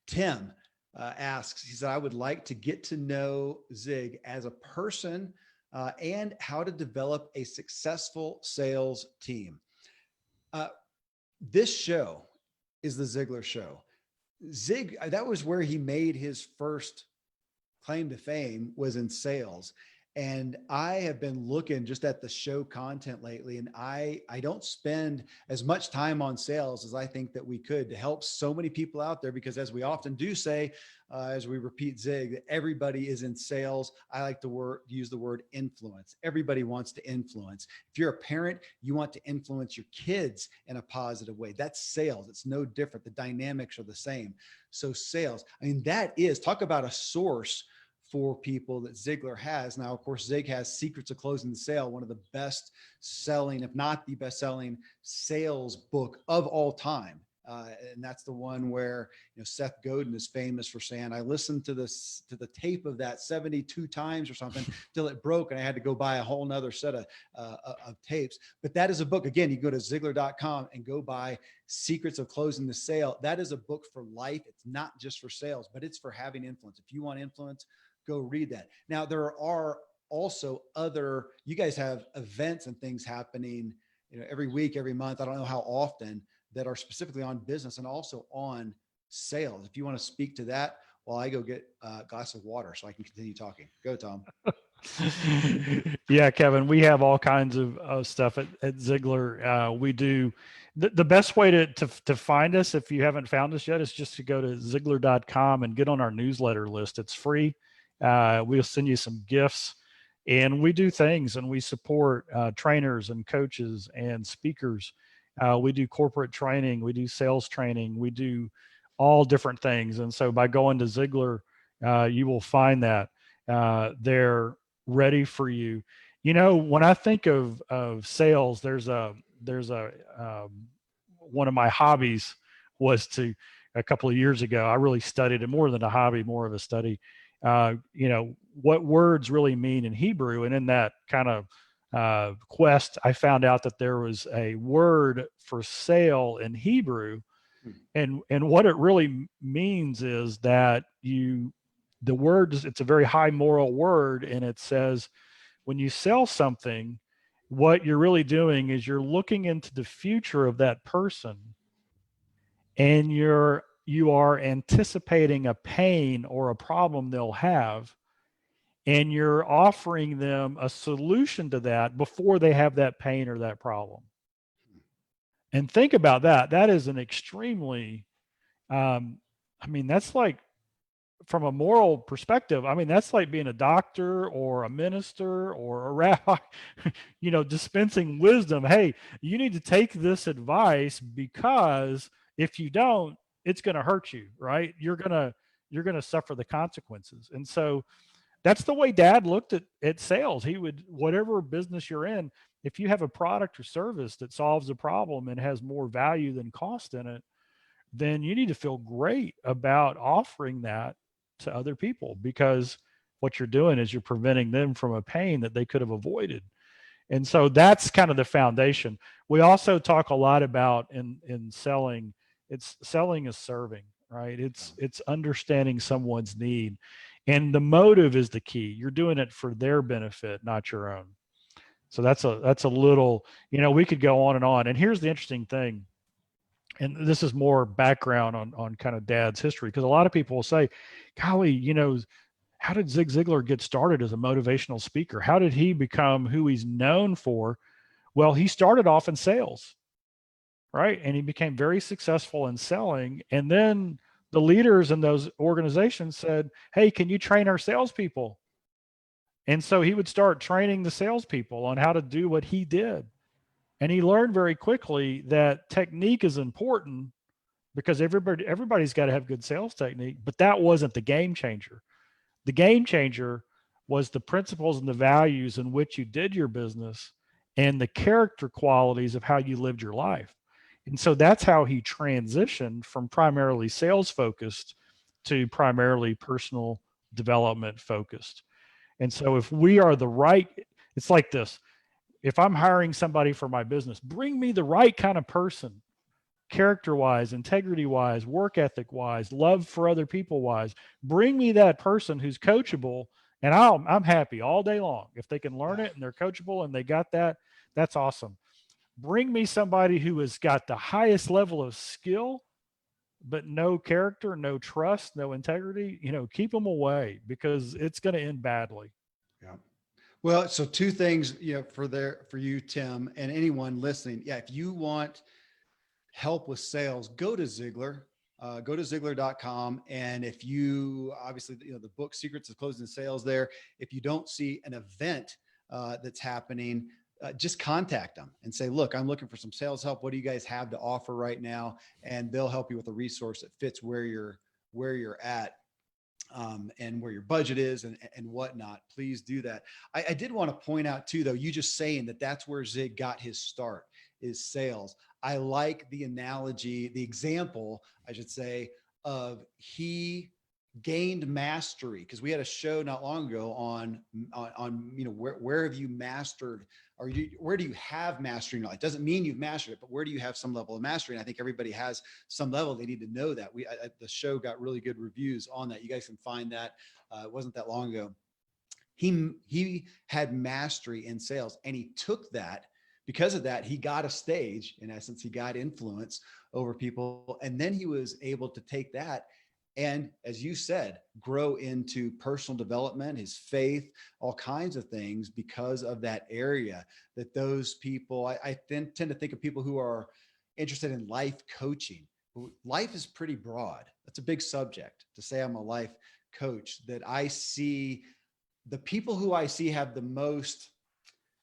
Tim asks, he said, I would like to get to know Zig as a person and how to develop a successful sales team. Uh, this show is the Ziglar Show. Zig, that was where he made his first claim to fame, was in sales. And I have been looking just at the show content lately, and I don't spend as much time on sales as I think that we could to help so many people out there, because as we often do say, as we repeat Zig, that everybody is in sales. I like to use the word influence. Everybody wants to influence. If you're a parent, you want to influence your kids in a positive way. That's sales. It's no different. The dynamics are the same. So sales, I mean, that is, talk about a source for people that Ziglar has. Now, of course, Zig has Secrets of Closing the Sale, one of the best selling, if not the best selling sales book of all time. And that's the one where, Seth Godin is famous for saying, I listened to the tape of that 72 times or something till it broke. And I had to go buy a whole nother set of tapes. But that is a book. Again, you go to Ziglar.com and go buy Secrets of Closing the Sale. That is a book for life. It's not just for sales, but it's for having influence. If you want influence, go read that. Now, there are also you guys have events and things happening, every week, every month. I don't know how often, that are specifically on business and also on sales. If you want to speak to that while I go get a glass of water so I can continue talking. Go, Tom. Yeah, Kevin, we have all kinds of stuff at Ziglar. We do the best way to find us, if you haven't found us yet, is just to go to Ziglar.com and get on our newsletter list. It's free. We'll send you some gifts, and we do things, and we support trainers and coaches and speakers. We do corporate training, we do sales training, we do all different things. And so by going to Ziglar, you will find that they're ready for you. When I think of sales, there's a one of my hobbies was a couple of years ago, I really studied it, more than a hobby, more of a study, what words really mean in Hebrew. And in that kind of quest, I found out that there was a word for sale in Hebrew, and what it really means is that the word, it's a very high moral word, and it says when you sell something, what you're really doing is you're looking into the future of that person, and you are anticipating a pain or a problem they'll have, and you're offering them a solution to that before they have that pain or that problem. And think about that. That is an extremely, that's like, from a moral perspective, that's like being a doctor or a minister or a rabbi, dispensing wisdom. Hey, you need to take this advice, because if you don't, it's going to hurt you, right? You're going to suffer the consequences. And so that's the way Dad looked at sales. He would, whatever business you're in, if you have a product or service that solves a problem and has more value than cost in it, then you need to feel great about offering that to other people, because what you're doing is you're preventing them from a pain that they could have avoided. And so that's kind of the foundation. We also talk a lot about in selling, selling is serving, right? It's understanding someone's need. And the motive is the key. You're doing it for their benefit, not your own. So that's a little, we could go on and on. And here's the interesting thing. And this is more background on kind of Dad's history, because a lot of people will say, golly, how did Zig Ziglar get started as a motivational speaker? How did he become who he's known for? Well, he started off in sales, right? And he became very successful in selling. And then the leaders in those organizations said, hey, can you train our salespeople? And so he would start training the salespeople on how to do what he did. And he learned very quickly that technique is important, because everybody's got to have good sales technique, but that wasn't the game changer. The game changer was the principles and the values in which you did your business, and the character qualities of how you lived your life. And so that's how he transitioned from primarily sales focused to primarily personal development focused. And so if we are it's like this. If I'm hiring somebody for my business, bring me the right kind of person, character wise, integrity wise, work ethic wise, love for other people wise. Bring me that person who's coachable, and I'm happy all day long. If they can learn Yeah. it and they're coachable and they got that, that's awesome. Bring me somebody who has got the highest level of skill, but no character, no trust, no integrity. Keep them away, because it's going to end badly. Yeah. Well, so two things, for you, Tim, and anyone listening. Yeah. If you want help with sales, go to Ziglar. Go to Ziglar.com. And if you obviously, the book Secrets of Closing Sales there, if you don't see an event that's happening, just contact them and say, look, I'm looking for some sales help. What do you guys have to offer right now? And they'll help you with a resource that fits where you're at. And where your budget is and whatnot. Please do that. I did want to point out too, though, you just saying that's where Zig got his start, is sales. I like the analogy, the example, I should say, of he gained mastery, because we had a show not long ago on where have you mastered, or where do you have mastery in your life? Doesn't mean you've mastered it, but where do you have some level of mastery? And I think everybody has some level. They need to know that. The show got really good reviews on that. You guys can find that. It wasn't that long ago. He had mastery in sales, and he took that. Because of that, he got a stage. In essence, he got influence over people, and then he was able to take that and, as you said, grow into personal development, his faith, all kinds of things, because of that area. That those people, I tend to think of people who are interested in life coaching. Life is pretty broad. That's a big subject to say I'm a life coach. That I see, the people who I see have the most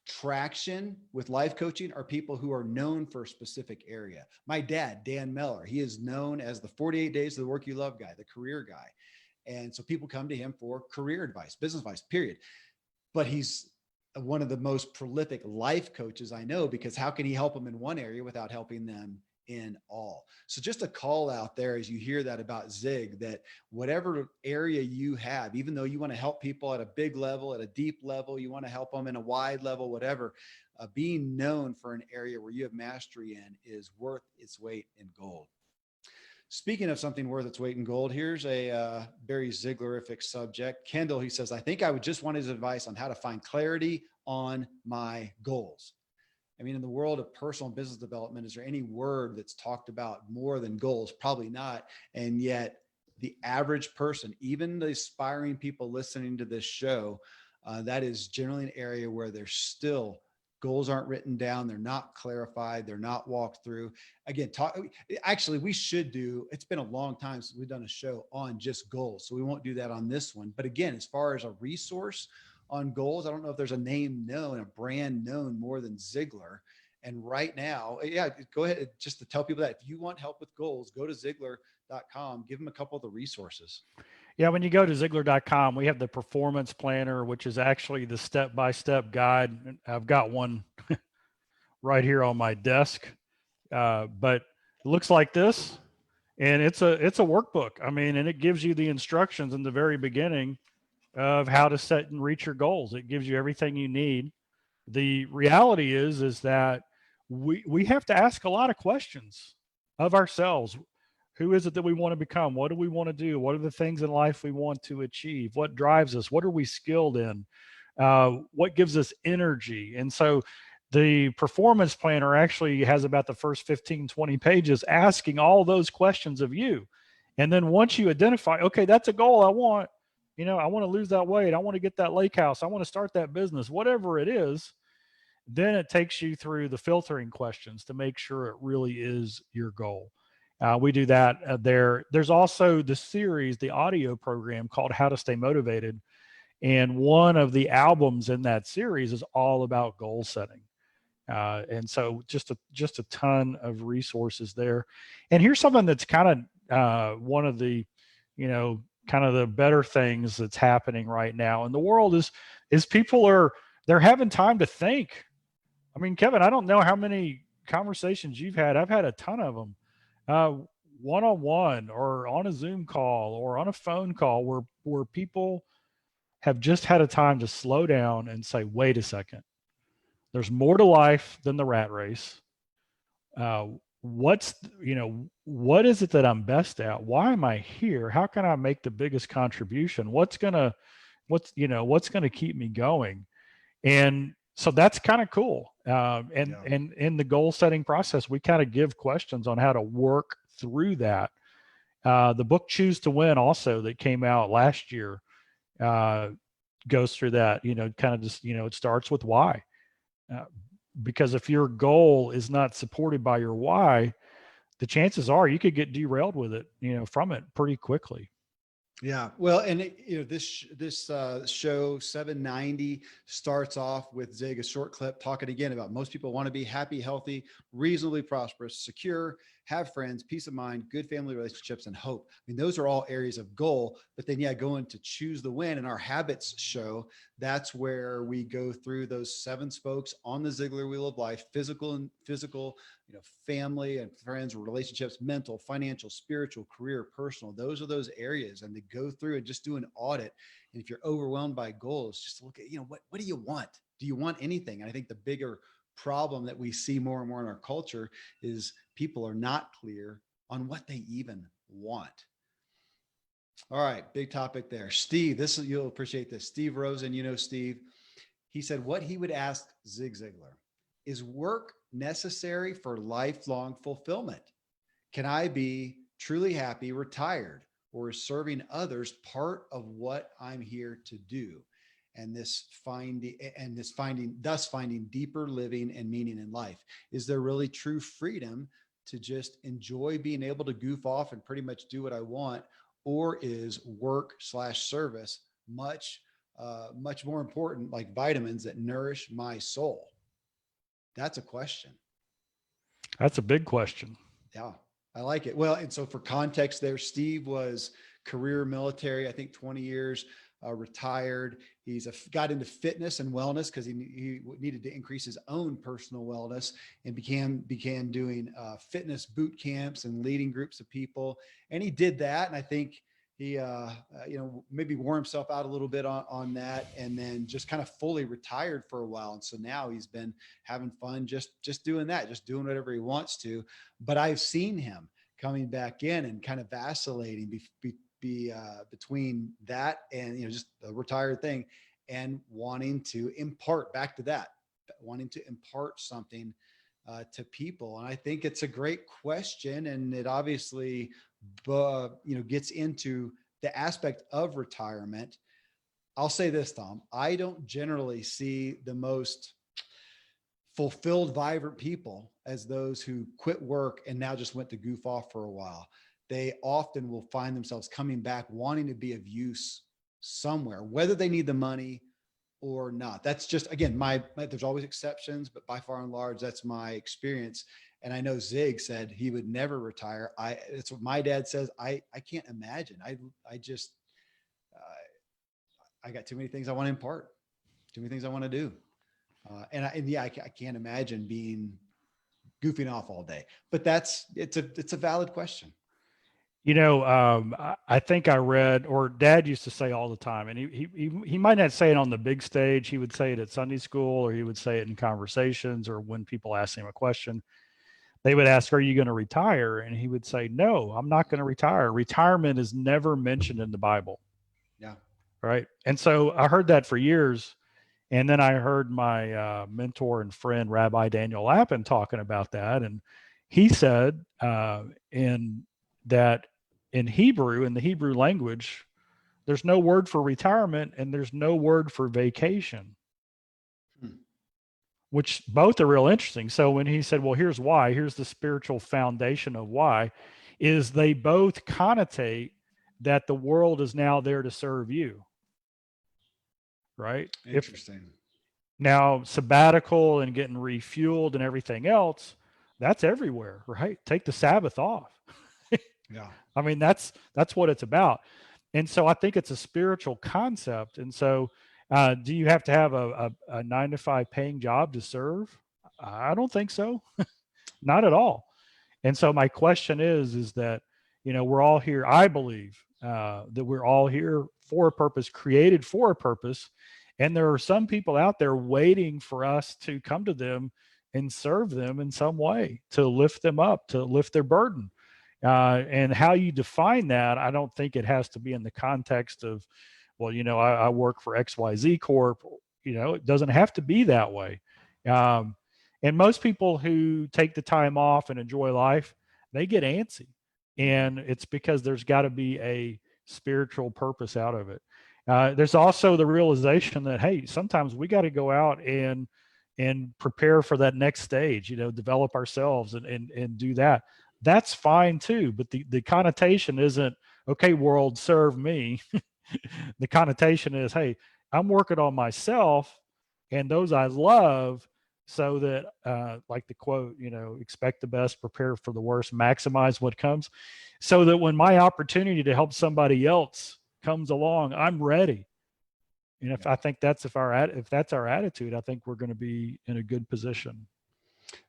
traction with life coaching are people who are known for a specific area. My dad, Dan Meller, he is known as the 48 Days of the Work You Love guy, the career guy. And so people come to him for career advice, business advice, period. But he's one of the most prolific life coaches I know, because how can he help them in one area without helping them in all? So just a call out there as you hear that about Zig, that whatever area you have, even though you want to help people at a big level, at a deep level, you want to help them in a wide level, whatever, being known for an area where you have mastery in is worth its weight in gold. Speaking of something worth its weight in gold, here's a very Ziglarific subject. Kendall, he says, I think I would just want his advice on how to find clarity on my goals. I mean, in the world of personal and business development, is there any word that's talked about more than goals? Probably not. And yet the average person, even the aspiring people listening to this show, that is generally an area where there's still goals aren't written down. They're not clarified. They're not walked through. Again, actually, we should do, it's been a long time since we've done a show on just goals, so we won't do that on this one. But again, as far as a resource on goals, I don't know if there's a name known, a brand known more than Ziglar. And right now, yeah, go ahead just to tell people that if you want help with goals, go to Ziglar.com, give them a couple of the resources. Yeah, when you go to Ziglar.com, we have the performance planner, which is actually the step-by-step guide. I've got one right here on my desk, but it looks like this, and it's a workbook. I mean, and it gives you the instructions in the very beginning of how to set and reach your goals. It gives you everything you need. The reality is that we have to ask a lot of questions of ourselves. Who is it that we want to become? What do we want to do? What are the things in life we want to achieve? What drives us? What are we skilled in? What gives us energy? And so the performance planner actually has about the first 15, 20 pages asking all those questions of you. And then once you identify, okay, that's a goal I want, I want to lose that weight. I want to get that lake house. I want to start that business, whatever it is. Then it takes you through the filtering questions to make sure it really is your goal. We do that there. There's also the series, the audio program called How to Stay Motivated. And one of the albums in that series is all about goal setting. And so just a ton of resources there. And here's something that's kind of one of the, kind of the better things that's happening right now in the world is people they're having time to think. I mean, Kevin, I don't know how many conversations you've had. I've had a ton of them, one-on-one or on a Zoom call or on a phone call where people have just had a time to slow down and say, wait a second, there's more to life than the rat race. what is it that I'm best at? Why am I here? How can I make the biggest contribution? What's going to keep me going? And so that's kind of cool. And Yeah. in the goal setting process, we kind of give questions on how to work through that. The book Choose to Win also that came out last year uh, goes through that, kind of just, it starts with why. Uh, because if your goal is not supported by your why, the chances are you could get derailed with it, from it pretty quickly. Yeah. Well, and this show 790 starts off with Zig, a short clip talking again about most people want to be happy, healthy, reasonably prosperous, secure, have friends, peace of mind, good family relationships, and hope. I mean, those are all areas of goal. But then, going to choose the win in our habits show, that's where we go through those 7 spokes on the Ziglar wheel of life: physical, family and friends, relationships, mental, financial, spiritual, career, personal. Those are those areas. And to go through and just do an audit. And if you're overwhelmed by goals, just look at, what do you want? Do you want anything? And I think the bigger problem that we see more and more in our culture is people are not clear on what they even want. All right, big topic there. Steve, you'll appreciate this. Steve Rosen, Steve, he said what he would ask Zig Ziglar: is work necessary for lifelong fulfillment? Can I be truly happy retired, or is serving others part of what I'm here to do? And thus finding deeper living and meaning in life. Is there really true freedom to just enjoy being able to goof off and pretty much do what I want? Or is work/service much more important, like vitamins that nourish my soul? That's a question. That's a big question. Yeah, I like it. Well, and so for context there, Steve was career military, I think 20 years, retired. Got into fitness and wellness because he needed to increase his own personal wellness, and began doing fitness boot camps and leading groups of people. And he did that. And I think he, maybe wore himself out a little bit on that, and then just kind of fully retired for a while. And so now he's been having fun, just doing that, just doing whatever he wants to. But I've seen him coming back in and kind of vacillating between that and just the retired thing, and wanting to impart back to that, wanting to impart something to people. And I think it's a great question, and it obviously gets into the aspect of retirement. I'll say this, Tom, I don't generally see the most fulfilled, vibrant people as those who quit work and now just went to goof off for a while. They often will find themselves coming back wanting to be of use somewhere, whether they need the money or not. That's just, again, there's always exceptions, but by far and large, that's my experience. And I know Zig said he would never retire. It's what my dad says. I can't imagine. I just, I got too many things I want to impart, too many things I want to do. I can't imagine being goofing off all day, but it's a valid question. I think I read, or Dad used to say all the time, and he might not say it on the big stage. He would say it at Sunday school, or he would say it in conversations, or when people asked him a question. They would ask, "Are you going to retire?" And he would say, "No, I'm not going to retire. Retirement is never mentioned in the Bible." Yeah. Right. And so I heard that for years. And then I heard my mentor and friend, Rabbi Daniel Lappin, talking about that. And he said in that in Hebrew, in the Hebrew language, there's no word for retirement and there's no word for vacation, which both are real interesting. So when he said, well, here's why, here's the spiritual foundation of why, is they both connotate that the world is now there to serve you. Right? Interesting. Now, sabbatical and getting refueled and everything else, that's everywhere, right? Take the Sabbath off. Yeah. I mean, that's what it's about. And so I think it's a spiritual concept. And so do you have to have a 9 to 5 paying job to serve? I don't think so. Not at all. And so my question is that, we're all here. I believe that we're all here for a purpose, created for a purpose. And there are some people out there waiting for us to come to them and serve them in some way, to lift them up, to lift their burden. And how you define that, I don't think it has to be in the context of, well, I work for XYZ Corp. It doesn't have to be that way. Um, and most people who take the time off and enjoy life, they get antsy. And it's because there's got to be a spiritual purpose out of it. There's also the realization that, hey, sometimes we got to go out and prepare for that next stage, develop ourselves and do that. That's fine too. But the connotation isn't, okay, world, serve me. The connotation is, hey, I'm working on myself and those I love, so that, like the quote, expect the best, prepare for the worst, maximize what comes, so that when my opportunity to help somebody else comes along, I'm ready. And if I think if that's our attitude, I think we're going to be in a good position.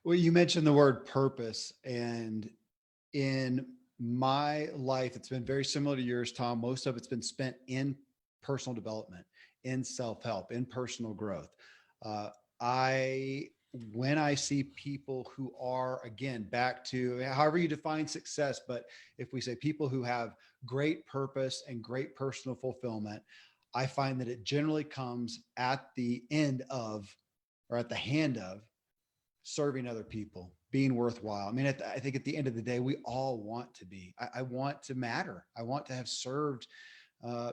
Well, you mentioned the word purpose, and in my life, it's been very similar to yours, Tom. Most of it's been spent in personal development, in self-help, in personal growth. Uh, when I see people who are, again, back to however you define success, but if we say people who have great purpose and great personal fulfillment, I find that it generally comes at the end of, or at the hand of, serving other people, being worthwhile. I mean, I think at the end of the day, we all want to be. I want to matter. I want to have served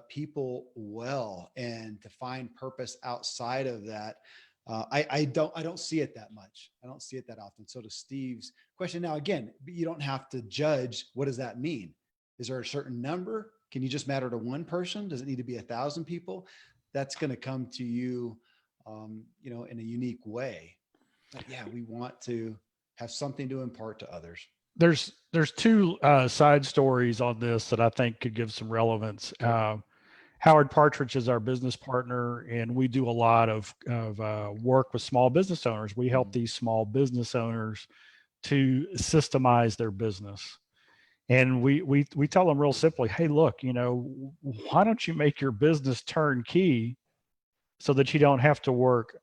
people well, and to find purpose outside of that. I don't see it that much. I don't see it that often. So to Steve's question, now again, you don't have to judge. What does that mean? Is there a certain number? Can you just matter to one person? Does it need to be 1,000 people? That's going to come to you, in a unique way. But yeah, we want to have something to impart to others. There's two side stories on this that I think could give some relevance. Howard Partridge is our business partner, and we do a lot of work with small business owners. We help these small business owners to systemize their business. And we tell them real simply, hey, look, why don't you make your business turnkey so that you don't have to work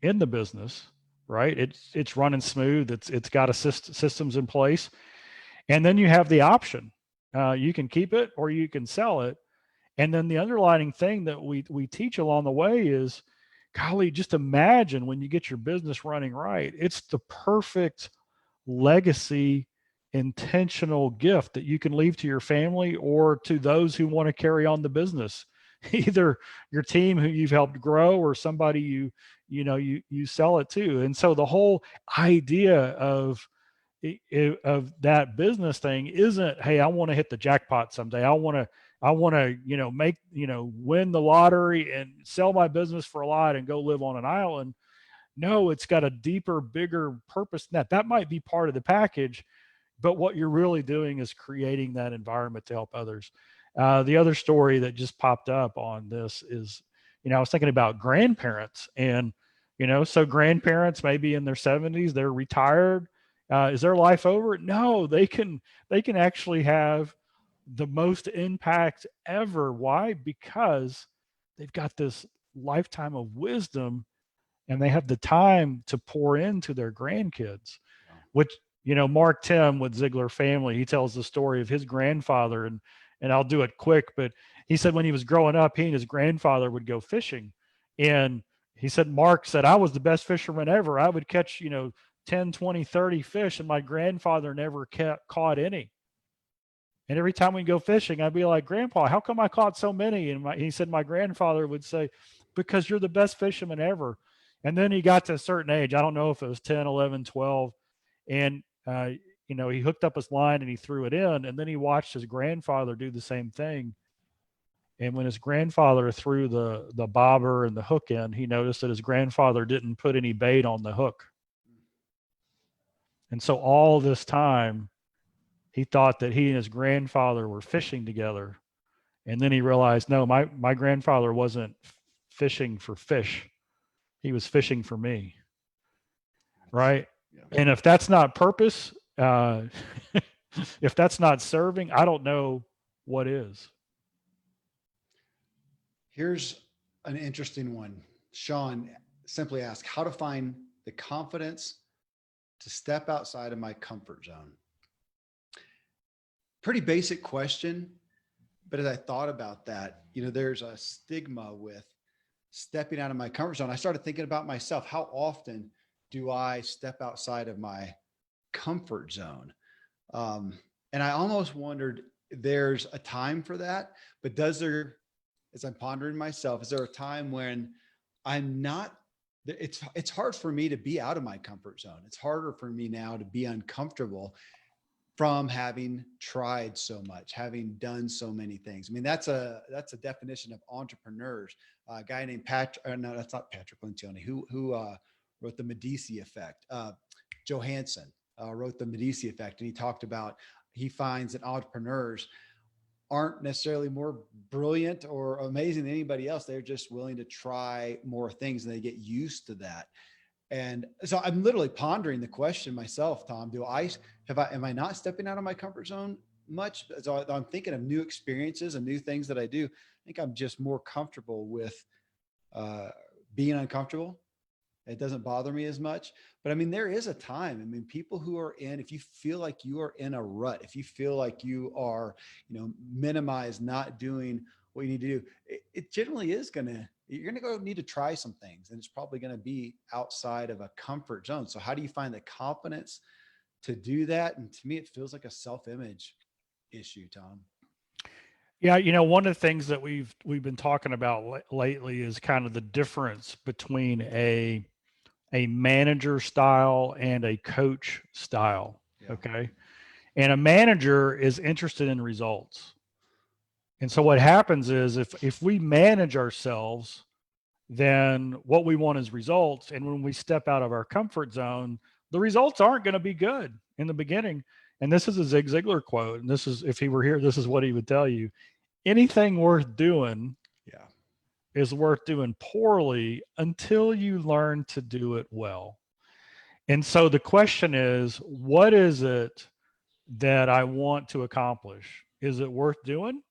in the business, right? It's running smooth. It's got systems in place, and then you have the option. You can keep it or you can sell it. And then the underlining thing that we teach along the way is, golly, just imagine when you get your business running right, it's the perfect legacy, intentional gift that you can leave to your family or to those who want to carry on the business, either your team who you've helped grow or somebody you sell it to. And so the whole idea of that business thing isn't, hey, I want to hit the jackpot someday. I want to make, win the lottery and sell my business for a lot and go live on an island. No, it's got a deeper, bigger purpose than that. That might be part of the package, but what you're really doing is creating that environment to help others. The other story that just popped up on this is, I was thinking about grandparents, and so grandparents maybe in their 70s, they're retired. Is their life over? No, they can actually have the most impact ever. Why? Because they've got this lifetime of wisdom, and they have the time to pour into their grandkids. Wow. Which, Mark Tim with Ziglar Family, he tells the story of his grandfather, and I'll do it quick, but he said when he was growing up, he and his grandfather would go fishing. And he said, Mark said, I was the best fisherman ever. I would catch, 10, 20, 30 fish, and my grandfather never caught any. And every time we go fishing, I'd be like, Grandpa, how come I caught so many? And he said, my grandfather would say, because you're the best fisherman ever. And then he got to a certain age. I don't know if it was 10, 11, 12. And, he hooked up his line and he threw it in. And then he watched his grandfather do the same thing. And when his grandfather threw the bobber and the hook in, he noticed that his grandfather didn't put any bait on the hook. And so all this time, he thought that he and his grandfather were fishing together. And then he realized, no, my grandfather wasn't fishing for fish. He was fishing for me. Right. Yeah. And if that's not purpose, if that's not serving, I don't know what is. Here's an interesting one. Sean simply asked how to find the confidence to step outside of my comfort zone? Pretty basic question, but as I thought about that, there's a stigma with stepping out of my comfort zone. I started thinking about myself. How often do I step outside of my comfort zone? Um, and I almost wondered, there's a time for that, but as I'm pondering myself, is there a time when I'm not, it's hard for me to be out of my comfort zone. It's harder for me now to be uncomfortable from having tried so much, having done so many things. I mean, that's a definition of entrepreneurs. A guy named Patrick, no, that's not Patrick Lencioni, who wrote the Medici Effect. Johansson wrote the Medici Effect, and he talked about, he finds that entrepreneurs aren't necessarily more brilliant or amazing than anybody else. They're just willing to try more things, and they get used to that. And so I'm literally pondering the question myself, Tom. Am I not stepping out of my comfort zone much? So I'm thinking of new experiences and new things that I do. I think I'm just more comfortable with being uncomfortable. It doesn't bother me as much. But I mean, there is a time. I mean, people who are if you feel like you are in a rut, if you feel like you are, minimized, not doing what you need to do, it generally is you're going to go need to try some things, and it's probably going to be outside of a comfort zone. So how do you find the confidence to do that? And to me, it feels like a self-image issue, Tom. Yeah, one of the things that we've been talking about lately is kind of the difference between a manager style and a coach style. Yeah. Okay. And a manager is interested in results. And so what happens is if we manage ourselves, then what we want is results. And when we step out of our comfort zone, the results aren't going to be good in the beginning. And this is a Zig Ziglar quote. And this is, if he were here, this is what he would tell you. Anything worth doing Yeah. is worth doing poorly until you learn to do it well. And so the question is, what is it that I want to accomplish? Is it worth doing?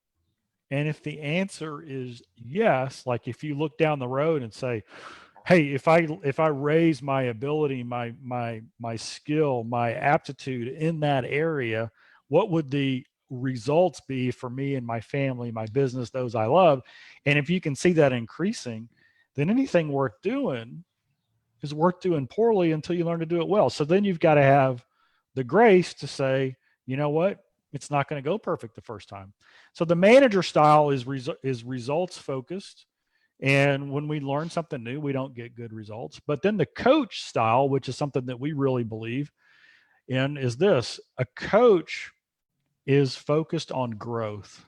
And if the answer is yes, like if you look down the road and say, hey, if I raise my ability, my skill, my aptitude in that area, what would the results be for me and my family, my business, those I love? And if you can see that increasing, then anything worth doing is worth doing poorly until you learn to do it well. So then you've got to have the grace to say, you know what? It's not going to go perfect the first time. So the manager style is results focused. And when we learn something new, we don't get good results. But then the coach style, which is something that we really believe in, is this: a coach is focused on growth.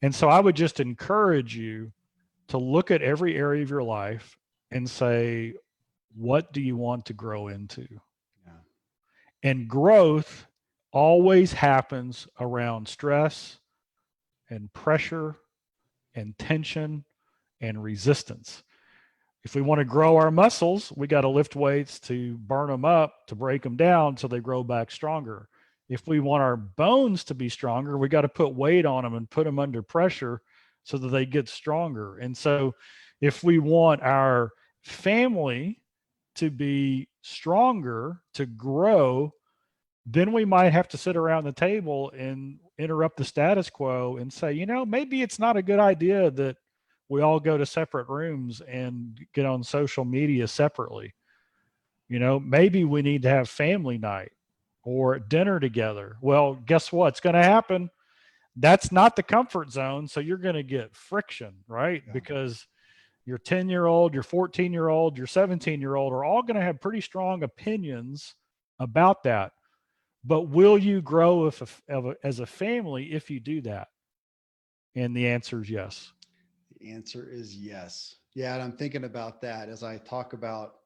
And so I would just encourage you to look at every area of your life and say, what do you want to grow into? Yeah. And growth always happens around stress and pressure and tension and resistance. If we want to grow our muscles, we got to lift weights to burn them up, to break them down so they grow back stronger. If we want our bones to be stronger, we got to put weight on them and put them under pressure so that they get stronger. And so if we want our family to be stronger, to grow, then we might have to sit around the table and interrupt the status quo and say, maybe it's not a good idea that we all go to separate rooms and get on social media separately. Maybe we need to have family night or dinner together. Well, guess what? It's going to happen. That's not the comfort zone. So you're going to get friction, right? Yeah. Because your 10-year-old, your 14-year-old, your 17-year-old are all going to have pretty strong opinions about that. But will you grow as a family if you do that? And the answer is yes. The answer is yes. Yeah. And I'm thinking about that as I talk about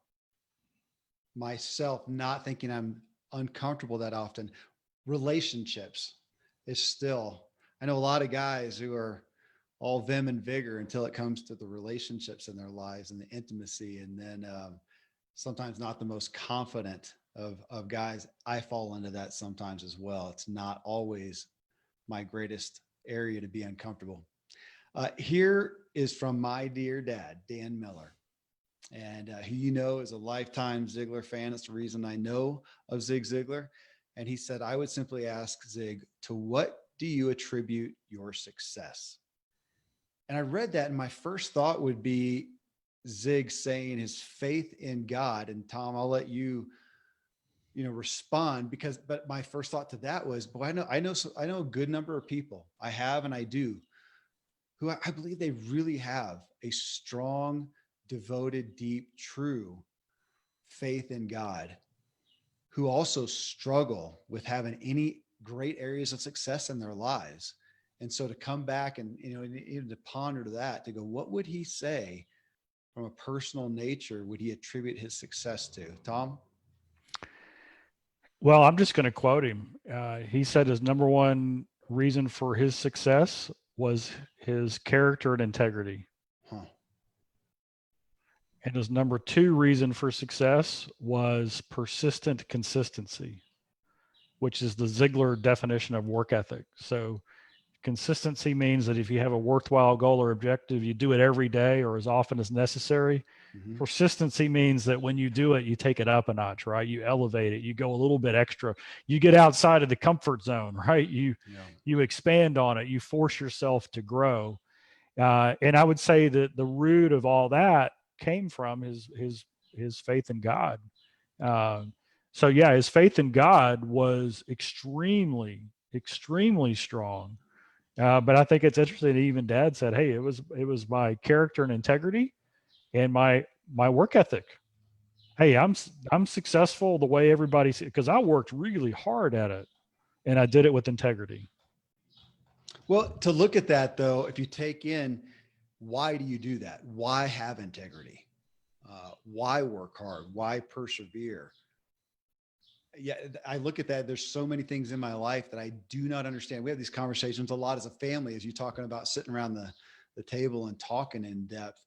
myself, not thinking I'm uncomfortable that often. Relationships is still, I know a lot of guys who are all vim and vigor until it comes to the relationships in their lives and the intimacy. And then sometimes not the most confident of guys. I fall into that sometimes as well. It's not always my greatest area to be uncomfortable. Here is from my dear dad, Dan Miller. and who you know is a lifetime Ziglar fan. It's the reason I know of Zig Ziglar. And he said, I would simply ask Zig, to what do you attribute your success? And I read that, and my first thought would be Zig saying his faith in God. And Tom, I'll let you, respond, because, but my first thought to that was, boy, I know a good number of people, I have, and I do, who I believe they really have a strong, devoted, deep, true faith in God, who also struggle with having any great areas of success in their lives. And so to come back and, even to ponder that, to go, what would he say from a personal nature would he attribute his success to? Tom? Well, I'm just going to quote him. He said his number one reason for his success was his character and integrity. Huh. And his number two reason for success was persistent consistency, which is the Ziglar definition of work ethic. So consistency means that if you have a worthwhile goal or objective, you do it every day or as often as necessary. Mm-hmm. Persistency means that when you do it, you take it up a notch, right? You elevate it, you go a little bit extra, you get outside of the comfort zone, right? You expand on it, you force yourself to grow. And I would say that the root of all that came from his faith in God. Uh, so yeah, his faith in God was extremely strong. But I think it's interesting that even Dad said, "Hey, it was my character and integrity, and my work ethic. Hey, I'm successful the way everybody, because I worked really hard at it, and I did it with integrity." Well, to look at that though, if you take in, why do you do that? Why have integrity? Why work hard? Why persevere? Yeah, I look at that. There's so many things in my life that I do not understand. We have these conversations a lot as a family, as you talking about sitting around the table and talking in depth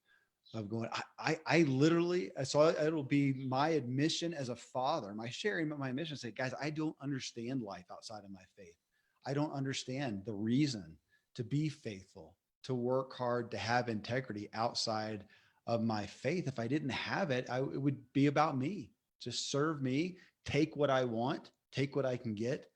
of going, I literally, so it'll be my admission as a father, my sharing, my admission, say, guys, I don't understand life outside of my faith. I don't understand the reason to be faithful, to work hard, to have integrity outside of my faith. If I didn't have it, it would be about me. Just serve me, take what I want, take what I can get.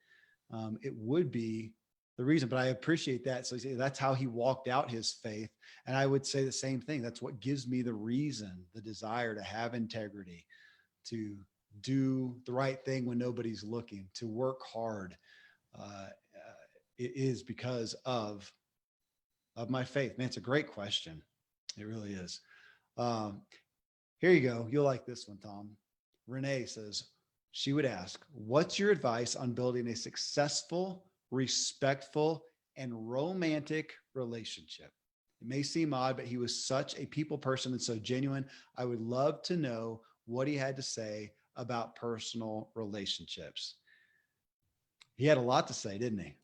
It would be the reason, but I appreciate that. So that's how he walked out his faith. And I would say the same thing. That's what gives me the reason, the desire to have integrity, to do the right thing when nobody's looking, to work hard. It is because of my faith. Man, it's a great question. It really is. Um, Here you go. You'll like this one, Tom. Renee says, she would ask, what's your advice on building a successful, respectful, and romantic relationship? It may seem odd, but he was such a people person and so genuine. I would love to know what he had to say about personal relationships. He had a lot to say, didn't he?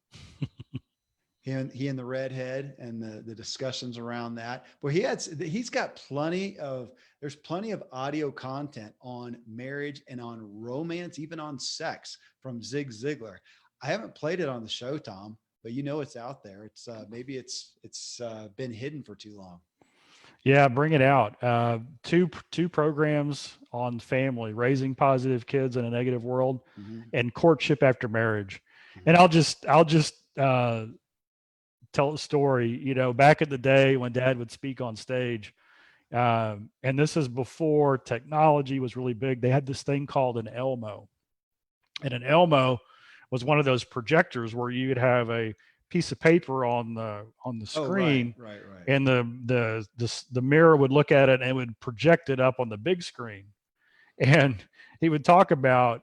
He and the redhead and the discussions around that. But he's got there's plenty of audio content on marriage and on romance, even on sex, from Zig Ziglar. I haven't played it on the show, Tom, but it's out there. It's maybe it's been hidden for too long. Yeah, bring it out. Two programs on family, raising positive kids in a negative world, Mm-hmm. and courtship after marriage. And Mm-hmm. I'll just tell a story. Back in the day when Dad would speak on stage, and this is before technology was really big. They had this thing called an Elmo, and an Elmo was one of those projectors where you would have a piece of paper on the Oh, right, screen, right, right. and the mirror would look at it and it would project it up on the big screen. And he would talk about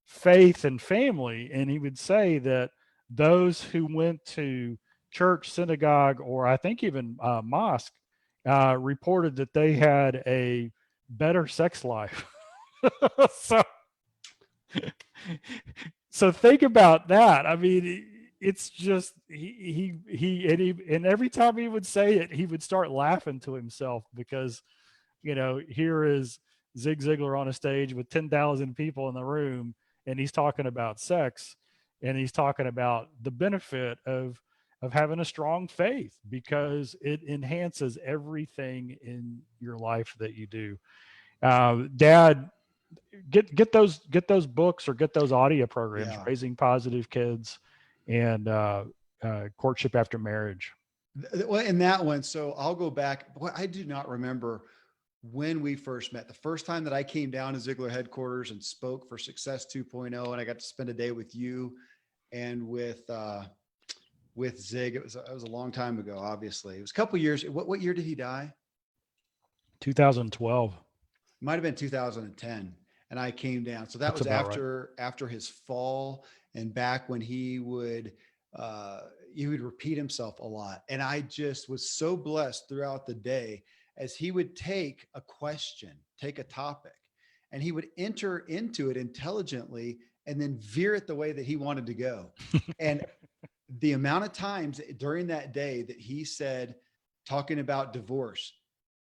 faith and family, and he would say that those who went to church, synagogue, or I think even mosque, reported that they had a better sex life. so so think about that. I mean, it's just and every time he would say it, he would start laughing to himself because here is Zig Ziglar on a stage with 10,000 people in the room, and he's talking about sex, and he's talking about the benefit of of having a strong faith, because it enhances everything in your life that you do. Dad, get those books or get those audio programs, Yeah. Raising Positive Kids and Courtship After Marriage. Well, in that one, so I'll go back. Boy, I do not remember when we first met. The first time that I came down to Ziglar headquarters and spoke for Success 2.0, and I got to spend a day with you and with Zig. It was a long time ago. Obviously, it was a couple years. What year did he die? 2012. It might have been 2010. And I came down. So that That's was about right. after his fall, and back when uh, he would repeat himself a lot. And I just was so blessed throughout the day as he would take a question, take a topic, and he would enter into it intelligently and then veer it the way that he wanted to go. And the amount of times during that day that he said, talking about divorce,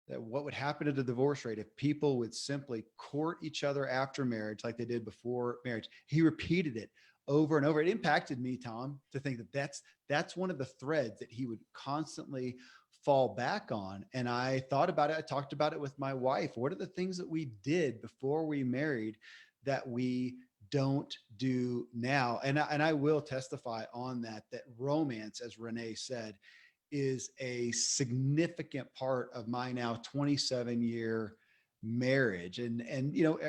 that what would happen to the divorce rate if people would simply court each other after marriage like they did before marriage. He repeated it over and over. It impacted me, Tom, to think that that's one of the threads that he would constantly fall back on. And I thought about it. I talked about it with my wife. What are the things that we did before we married that we don't do now? And I will testify on that romance, as Renee said, is a significant part of my now 27-year marriage. And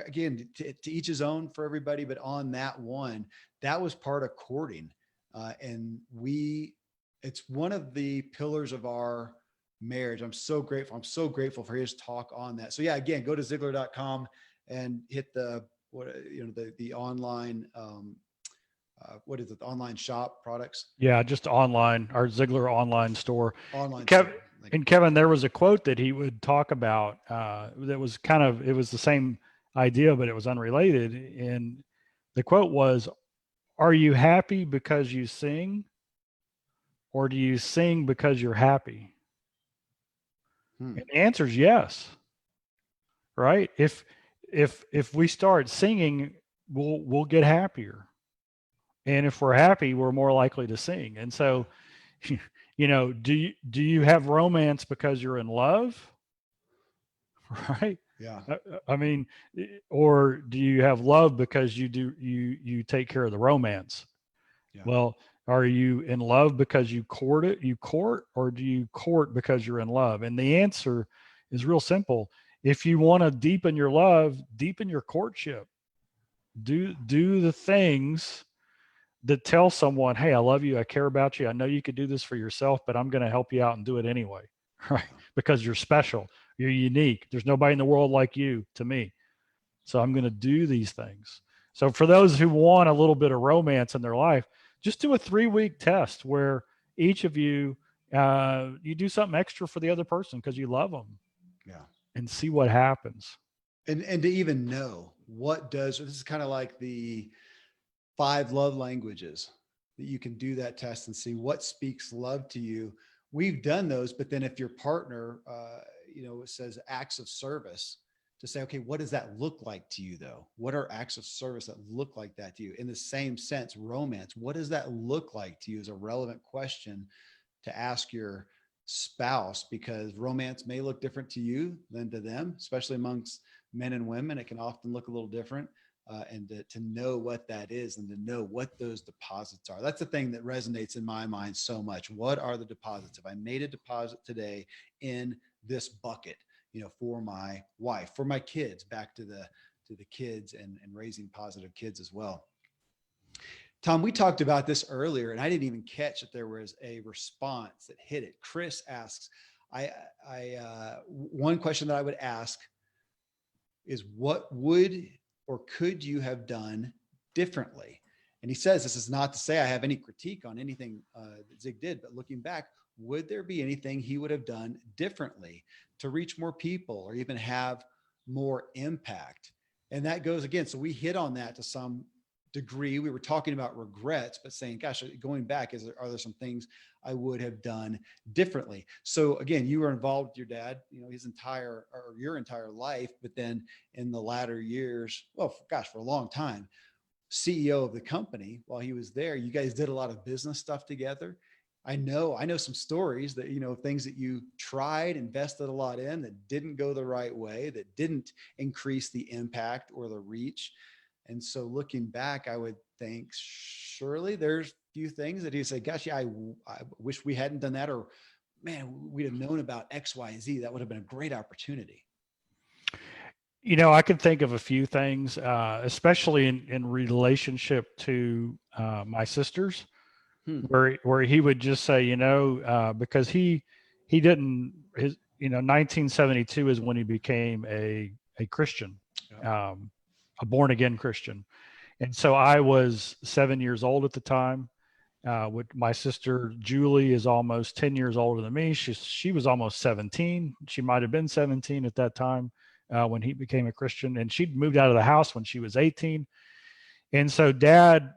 again, to each his own for everybody, but on that one, that was part of courting. And it's one of the pillars of our marriage. I'm so grateful. I'm so grateful for his talk on that. So yeah, again, go to Ziglar.com and hit the online, what is it? The online shop products, Yeah, just online, our Ziglar online store. online Kev, store. Like, and Kevin, there was a quote that he would talk about that was it was the same idea, but it was unrelated. And the quote was, "Are you happy because you sing, or do you sing because you're happy?" And the answer is yes, right? If we start singing, we'll get happier. And if we're happy, we're more likely to sing. And so, do you have romance because you're in love? Right? yeah. I mean, or do you have love because you take care of the romance? Yeah. Well, are you in love because you court, or do you court because you're in love? And the answer is real simple. If you want to deepen your love, deepen your courtship. Do the things that tell someone, hey, I love you, I care about you, I know you could do this for yourself, but I'm going to help you out and do it anyway, right? Because you're special, you're unique. There's nobody in the world like you to me. So I'm going to do these things. So for those who want a little bit of romance in their life, just do a 3-week test where each of you, you do something extra for the other person because you love them, Yeah. and see what happens. And to even know this is kind of like the 5 love languages, that you can do that test and see what speaks love to you. We've done those, but then if your partner, says acts of service, to say, okay, what does that look like to you though? What are acts of service that look like that to you? In the same sense, romance, what does that look like to you is a relevant question to ask your spouse, because romance may look different to you than to them, especially amongst men and women. It can often look a little different. And to know what that is and to know what those deposits are. That's the thing that resonates in my mind so much. What are the deposits? If I made a deposit today in this bucket, for my wife, for my kids, back to the kids and raising positive kids as well. Tom, we talked about this earlier, and I didn't even catch that there was a response that hit it. Chris asks, one question that I would ask is, what would or could you have done differently? And he says, this is not to say I have any critique on anything that Zig did, but looking back, would there be anything he would have done differently to reach more people or even have more impact? And that goes again. So we hit on that to some degree. We were talking about regrets, but saying, gosh, going back, are there some things I would have done differently? So again, you were involved with your dad, your entire life, but then in the latter years, well, for a long time, CEO of the company while he was there. You guys did a lot of business stuff together. I know some stories that, things that you tried, invested a lot in that didn't go the right way, that didn't increase the impact or the reach. And so looking back, I would think surely there's few things that you say, gosh, yeah, I wish we hadn't done that, or man, we'd have known about X, Y, Z. That would have been a great opportunity. I can think of a few things, especially in relationship to my sisters, Hmm. where he would just say, because he didn't his 1972 is when he became a Christian, Yeah. um, a born again Christian, and so I was 7 years old at the time. With my sister Julie is almost 10 years older than me. She was almost 17. She might have been 17 at that time when he became a Christian, and she'd moved out of the house when she was 18. And so Dad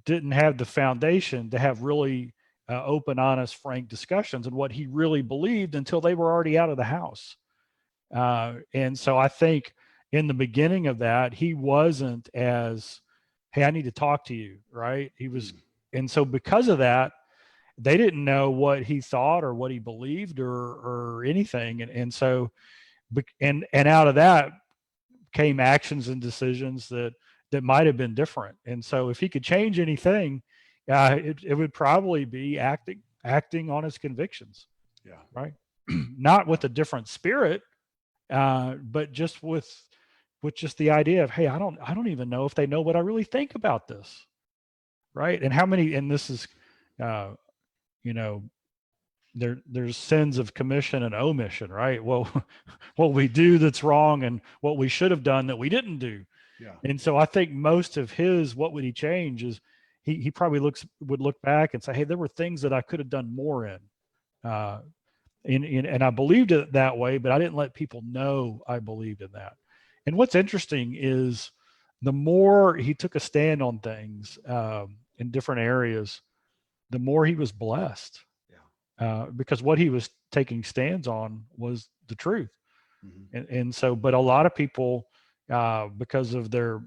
didn't have the foundation to have really open, honest, frank discussions and what he really believed until they were already out of the house. And so I think in the beginning of that, he wasn't as, hey, I need to talk to you, right? He was, and so because of that, they didn't know what he thought or what he believed or anything. And so, and out of that came actions and decisions that might have been different. And so if he could change anything, it would probably be acting on his convictions, Yeah. right? Not with a different spirit, but just with just the idea of, hey, I don't even know if they know what I really think about this, right? And how many, and this is, uh, you know, there's sins of commission and omission, right? Well, what we do that's wrong and what we should have done that we didn't do. Yeah. And so I think most of his, what would he change is he probably would look back and say, hey, there were things that I could have done more in. Uh, and I believed it that way, but I didn't let people know I believed in that. And what's interesting is the more he took a stand on things in different areas, the more he was blessed because what he was taking stands on was the truth. Mm-hmm. And so, but a lot of people, because of their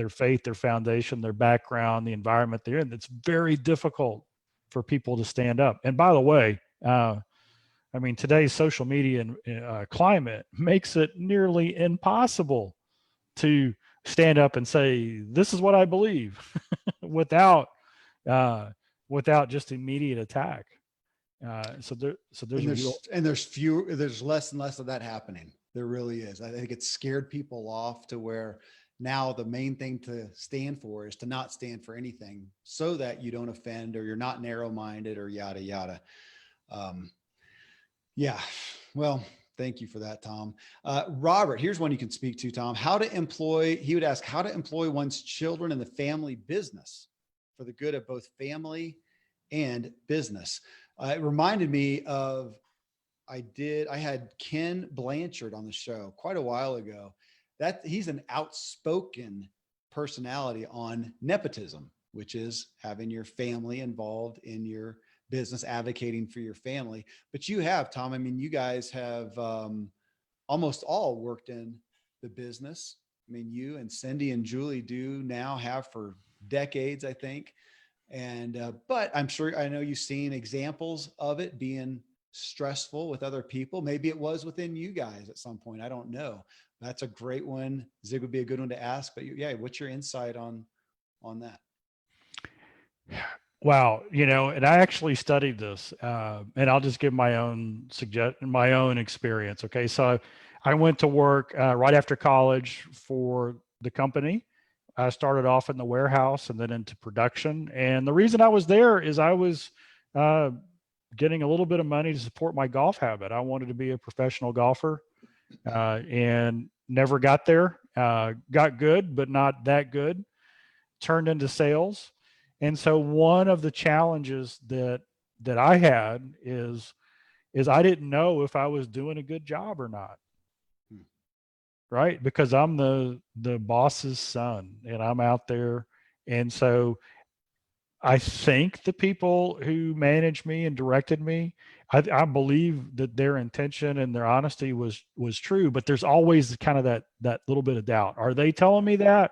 faith, their foundation, their background, the environment they're in, it's very difficult for people to stand up. And by the way, I mean, today's social media and climate makes it nearly impossible to stand up and say, this is what I believe without, uh, without just immediate attack. So there's a real, There's less and less of that happening. There really is. I think it's scared people off to where now the main thing to stand for is to not stand for anything so that you don't offend or you're not narrow-minded or yada, yada. Um, yeah. Well, thank you for that, Tom. Robert, here's one you can speak to, Tom. He would ask how to employ one's children in the family business for the good of both family and business. It reminded me of, I had Ken Blanchard on the show quite a while ago. That he's an outspoken personality on nepotism, which is having your family involved in your business, advocating for your family. But you have, Tom, I mean, you guys have almost all worked in the business. I mean, you and Cindy and Julie do now have for decades, I think. And but I'm sure, I know you've seen examples of it being stressful with other people. Maybe it was within you guys at some point. I don't know. That's a great one. Zig would be a good one to ask. But yeah, what's your insight on that? wow, and I actually studied this, and I'll just give my own experience. Okay, so I went to work right after college for the company. I started off in the warehouse and then into production. And the reason I was there is I was uh, getting a little bit of money to support my golf habit. I wanted to be a professional golfer and never got there. Got good, but not that good. Turned into sales. And so one of the challenges that I had is I didn't know if I was doing a good job or not, Hmm. right? Because I'm the boss's son and I'm out there. And so I think the people who managed me and directed me, I believe that their intention and their honesty was true, but there's always kind of that little bit of doubt. Are they telling me that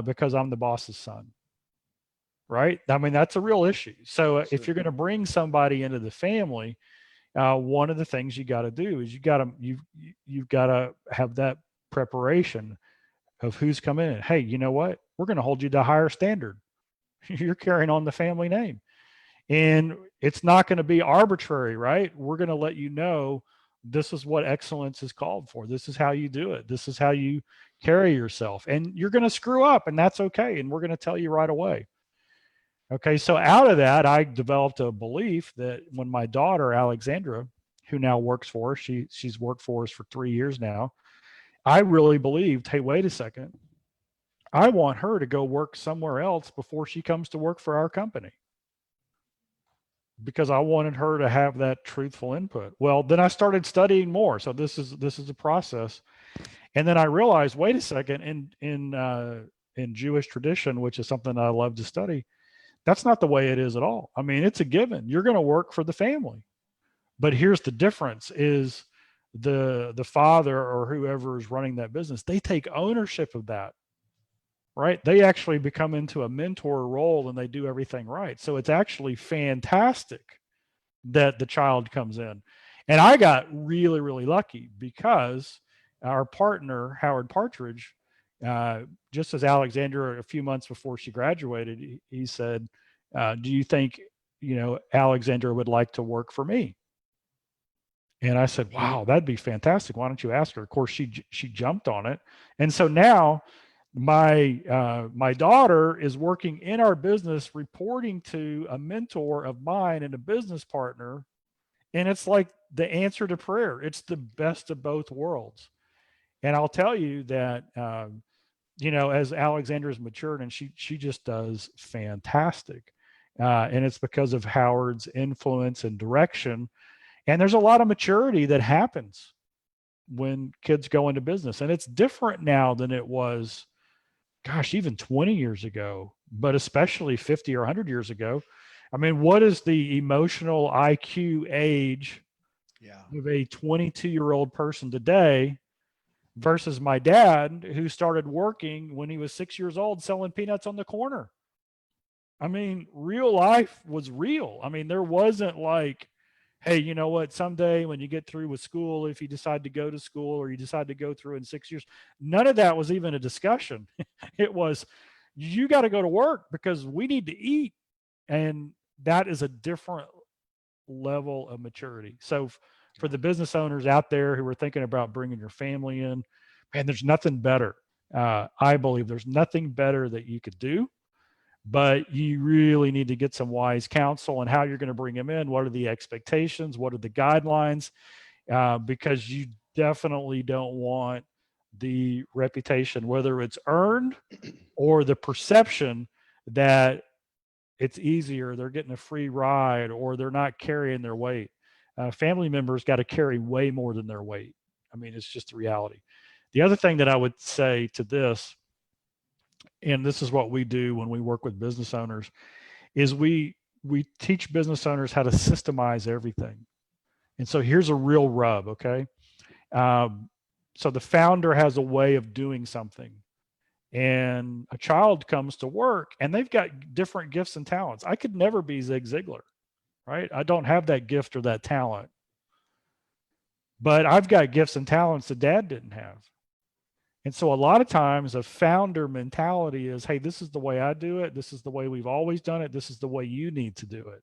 because I'm the boss's son? right? I mean, that's a real issue. So if Sure. you're going to bring somebody into the family, one of the things you got to do is you've got to have that preparation of who's coming in. Hey, you know what? We're going to hold you to a higher standard. You're carrying on the family name. And it's not going to be arbitrary, right? We're going to let you know this is what excellence is called for. This is how you do it. This is how you carry yourself. And you're going to screw up, and that's okay. And we're going to tell you right away. Okay. So out of that, I developed a belief that when my daughter, Alexandra, who now works for us, she's worked for us for 3 years now. I really believed, hey, wait a second. I want her to go work somewhere else before she comes to work for our company, because I wanted her to have that truthful input. Well, then I started studying more. So this is a process, and then I realized, wait a second, in Jewish tradition, which is something I love to study, that's not the way it is at all. I mean, it's a given. You're going to work for the family, but here's the difference: is the father or whoever is running that business, they take ownership of that, right? They actually become into a mentor role and they do everything right. So it's actually fantastic that the child comes in. And I got really, really lucky because our partner, Howard Partridge, just as Alexandra, a few months before she graduated, he said, do you think, Alexandra would like to work for me? And I said, wow, that'd be fantastic. Why don't you ask her? Of course, she jumped on it. And so now my daughter is working in our business, reporting to a mentor of mine and a business partner. And it's like the answer to prayer. It's the best of both worlds. And I'll tell you that, as Alexandra's matured, and she just does fantastic. And it's because of Howard's influence and direction. And there's a lot of maturity that happens when kids go into business. And it's different now than it was, gosh, even 20 years ago, but especially 50 or 100 years ago. I mean, what is the emotional IQ age Yeah. of a 22-year-old person today versus my dad, who started working when he was 6 years old selling peanuts on the corner? I mean, real life was real. I mean, there wasn't like, hey, you know what, someday when you get through with school, if you decide to go to school or you decide to go through in 6 years, none of that was even a discussion. It was, you got to go to work because we need to eat. And that is a different level of maturity. So for the business owners out there who are thinking about bringing your family in, man, there's nothing better. I believe there's nothing better that you could do, but you really need to get some wise counsel on how you're going to bring them in. What are the expectations? What are the guidelines? Because you definitely don't want the reputation, whether it's earned or the perception that it's easier, they're getting a free ride, or they're not carrying their weight. Family members got to carry way more than their weight. I mean, it's just the reality. The other thing that I would say to this, and this is what we do when we work with business owners, is we teach business owners how to systemize everything. And so here's a real rub, okay? So the founder has a way of doing something, and a child comes to work and they've got different gifts and talents. I could never be Zig Ziglar, right? I don't have that gift or that talent, but I've got gifts and talents that dad didn't have. And so a lot of times a founder mentality is, hey, this is the way I do it. This is the way we've always done it. This is the way you need to do it.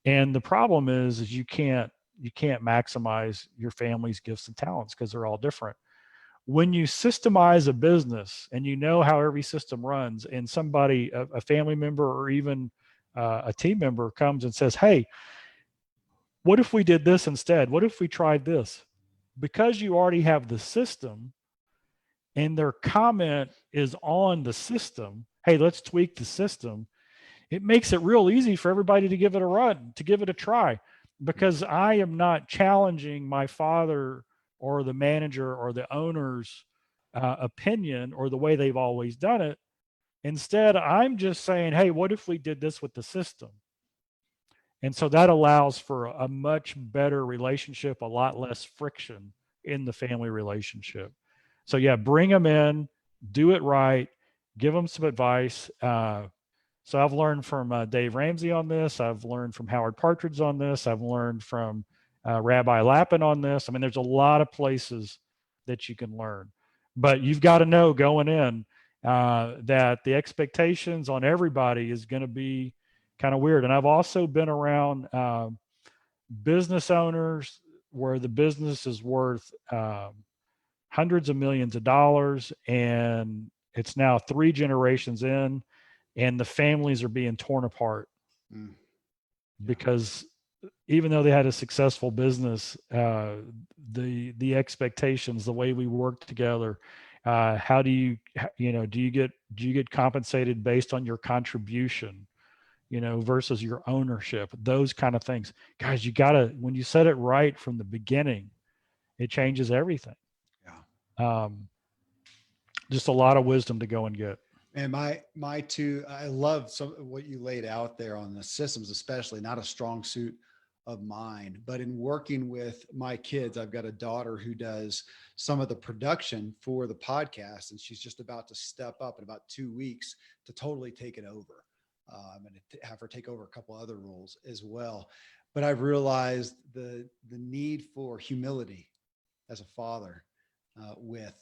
And the problem is you can't maximize your family's gifts and talents because they're all different. When you systemize a business and you know how every system runs, and somebody, a family member or even a team member comes and says, hey, what if we did this instead? What if we tried this? Because you already have the system and their comment is on the system, hey, let's tweak the system. It makes it real easy for everybody to give it a run, to give it a try, because I am not challenging my father or the manager or the owner's opinion or the way they've always done it. Instead, I'm just saying, hey, what if we did this with the system? And so that allows for a much better relationship, a lot less friction in the family relationship. So yeah, bring them in, do it right, give them some advice. So I've learned from Dave Ramsey on this. I've learned from Howard Partridge on this. I've learned from Rabbi Lappin on this. I mean, there's a lot of places that you can learn, but you've got to know going in that the expectations on everybody is going to be kind of weird. And I've also been around business owners where the business is worth hundreds of millions of dollars, and it's now 3 generations in, and the families are being torn apart because even though they had a successful business, the expectations, the way we work together, how do you get compensated based on your contribution, versus your ownership, those kind of things. Guys, you gotta, when you set it right from the beginning, it changes everything. Just a lot of wisdom to go and get. And my two, I love some what you laid out there on the systems, especially not a strong suit of mine, but in working with my kids, I've got a daughter who does some of the production for the podcast, and she's just about to step up in about 2 weeks to totally take it over. I'm going to have her take over a couple other roles as well. But I've realized the need for humility as a father with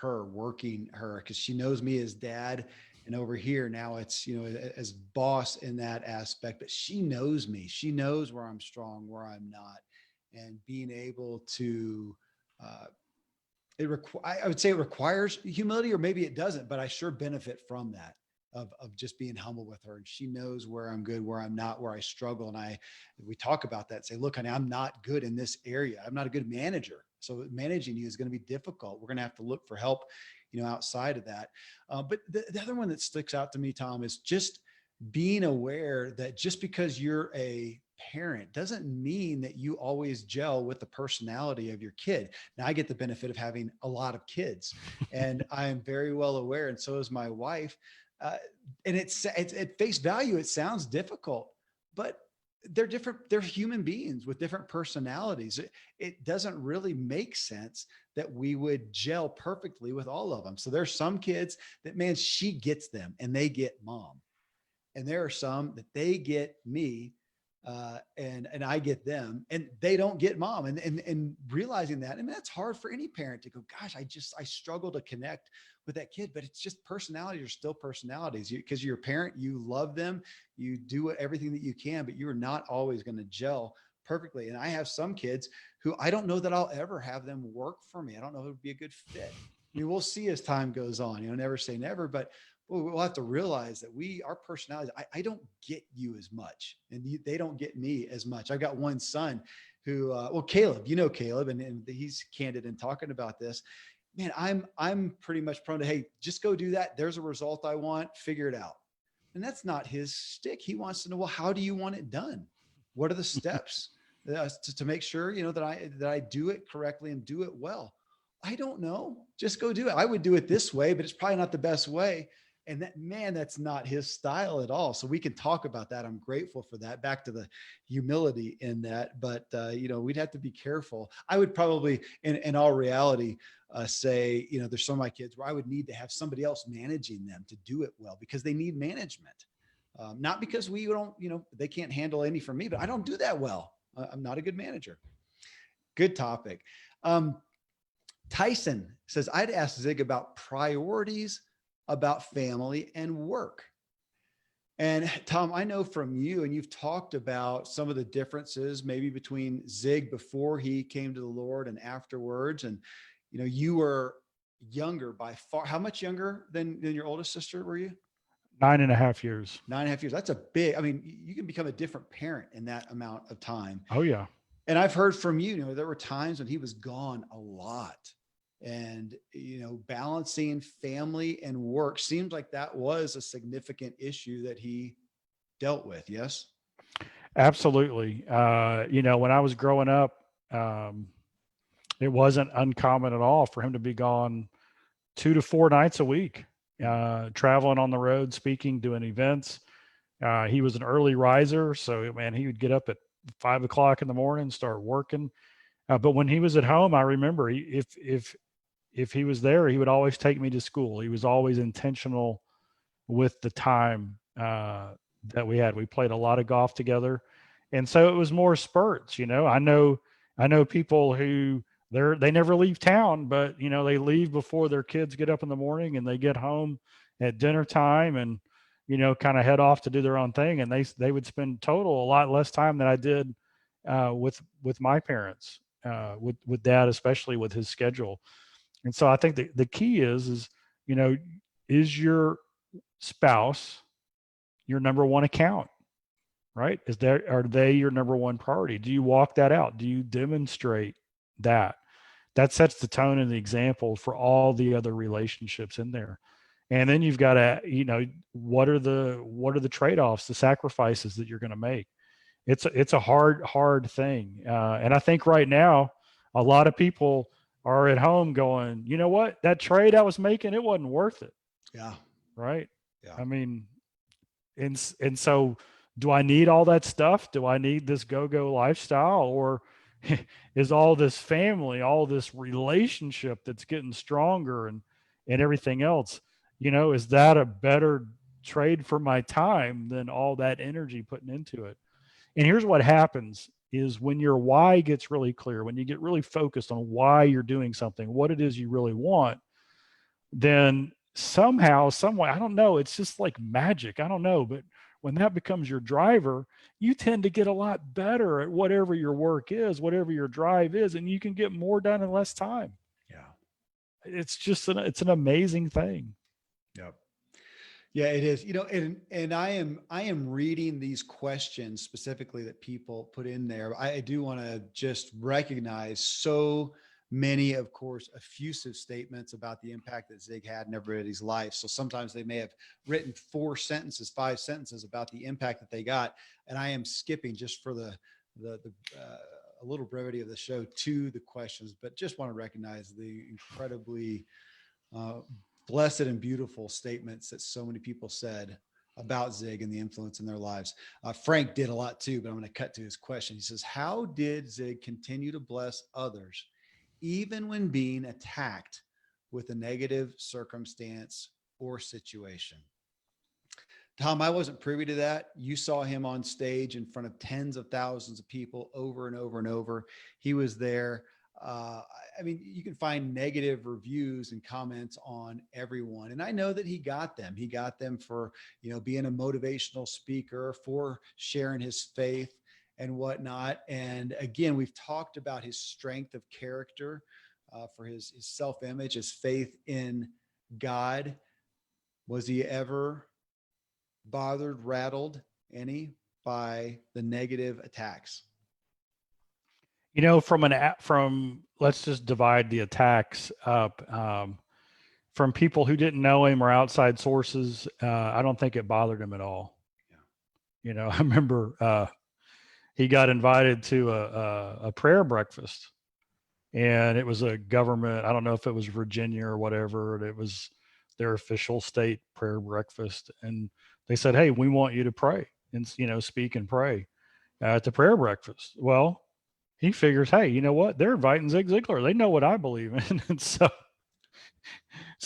her, working her, because she knows me as dad, and over here now it's as boss in that aspect, but she knows me, she knows where I'm strong, where I'm not, and being able to I would say it requires humility, or maybe it doesn't, but I sure benefit from that, of just being humble with her. And she knows where I'm good, where I'm not, where I struggle. And we talk about that, say, look, honey, I'm not good in this area. I'm not a good manager. So managing you is going to be difficult. We're going to have to look for help, outside of that. But the other one that sticks out to me, Tom, is just being aware that just because you're a parent doesn't mean that you always gel with the personality of your kid. Now, I get the benefit of having a lot of kids, and I am very well aware, and so is my wife. And it's at face value, it sounds difficult, but they're different. They're human beings with different personalities. It doesn't really make sense that we would gel perfectly with all of them. So there's some kids that, man, she gets them and they get mom. And there are some that they get me, and I get them, and they don't get mom. And realizing that, and that's hard for any parent to go, gosh, I struggle to connect with that kid. But it's just, personalities are still personalities. Because you're a parent, you love them, you do everything that you can, but you're not always going to gel perfectly. And I have some kids who I don't know that I'll ever have them work for me. I don't know if it would be a good fit. I mean, we'll see as time goes on, never say never, but we'll have to realize that our personalities, I don't get you as much, and they don't get me as much. I've got one son who, Caleb, Caleb, and he's candid in talking about this. Man, I'm pretty much prone to, hey, just go do that. There's a result I want, figure it out. And that's not his stick. He wants to know, well, how do you want it done? What are the steps to make sure, that I do it correctly and do it well? I don't know. Just go do it. I would do it this way, but it's probably not the best way. And that's not his style at all. So we can talk about that. I'm grateful for that. Back to the humility in that, but we'd have to be careful. I would probably, in all reality, say, there's some of my kids where I would need to have somebody else managing them to do it well, because they need management. Not because we don't, they can't handle any from me, but I don't do that well. I'm not a good manager. Good topic. Tyson says, I'd ask Zig about priorities, about family and work. And Tom, I know from you, and you've talked about some of the differences maybe between Zig before he came to the Lord and afterwards. And, you were younger by far. How much younger than your oldest sister were you? 9.5 years. 9.5 years. That's you can become a different parent in that amount of time. Oh yeah. And I've heard from you, there were times when he was gone a lot. And, balancing family and work seems like that was a significant issue that he dealt with. Yes. Absolutely. When I was growing up, it wasn't uncommon at all for him to be gone 2 to 4 nights a week, traveling on the road, speaking, doing events. He was an early riser. So, man, he would get up at 5 o'clock in the morning, start working. But when he was at home, I remember if he was there, he would always take me to school. He was always intentional with the time that we had. We played a lot of golf together, and so it was more spurts. I know people who they never leave town, but they leave before their kids get up in the morning, and they get home at dinner time, and kind of head off to do their own thing, and they would spend total a lot less time than I did with my parents, with dad, especially with his schedule. And so I think the key is you know is your spouse your number one account, right? Are they your number one priority? Do you walk that out? Do you demonstrate that? That sets the tone and the example for all the other relationships in there. And then you've got to, what are the trade-offs, the sacrifices that you're going to make? It's a hard thing. And I think right now, a lot of people are at home going, you know what, that trade I was making, it wasn't worth it. Yeah. Right. Yeah. I mean, and so do I need all that stuff? Do I need this go-go lifestyle, or is all this family, all this relationship that's getting stronger and everything else, is that a better trade for my time than all that energy putting into it? And here's what happens is when your why gets really clear, when you get really focused on why you're doing something, what it is you really want, then somehow, some way, I don't know, it's just like magic. I don't know, but when that becomes your driver, you tend to get a lot better at whatever your work is, whatever your drive is, and you can get more done in less time. Yeah. It's an amazing thing. Yep. Yeah, it is. And I am reading these questions specifically that people put in there. I do want to just recognize so many, of course, effusive statements about the impact that Zig had in everybody's life. So sometimes they may have written 5 sentences about the impact that they got, and I am skipping just for the a little brevity of the show to the questions, but just want to recognize the incredibly uh, blessed and beautiful statements that so many people said about Zig and the influence in their lives. Frank did a lot too, but I'm going to cut to his question. He says, how did Zig continue to bless others even when being attacked with a negative circumstance or situation? Tom, I wasn't privy to that. You saw him on stage in front of tens of thousands of people over and over and over. He was there. Uh, I mean, you can find negative reviews and comments on everyone. And I know that he got them. He got them for, being a motivational speaker, for sharing his faith and whatnot. And again, we've talked about his strength of character, for his self-image, his faith in God. Was he ever bothered, rattled any by the negative attacks? From let's just divide the attacks up. From people who didn't know him or outside sources, I don't think it bothered him at all. Yeah. I remember he got invited to a prayer breakfast, and it was a government. I don't know if it was Virginia or whatever. It was their official state prayer breakfast, and they said, "Hey, we want you to pray and speak and pray at the prayer breakfast." Well, he figures, hey, you know what? They're inviting Zig Ziglar. They know what I believe in, and so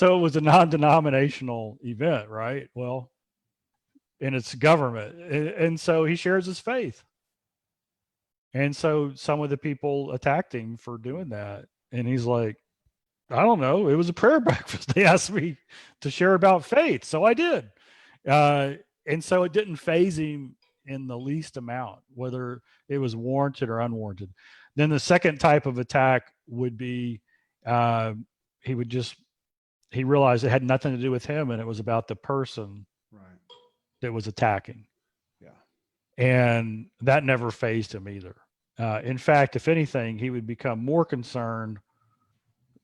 it was a non-denominational event, right? Well, and it's government, and so he shares his faith. And so some of the people attacked him for doing that. And he's like, I don't know. It was a prayer breakfast. They asked me to share about faith. So I did. Uh, and so it didn't phase him in the least amount, whether it was warranted or unwarranted. Then the second type of attack would be uh, he would just, he realized it had nothing to do with him and it was about the person Right. that was attacking. Yeah. And that never phased him either. In fact, if anything, he would become more concerned,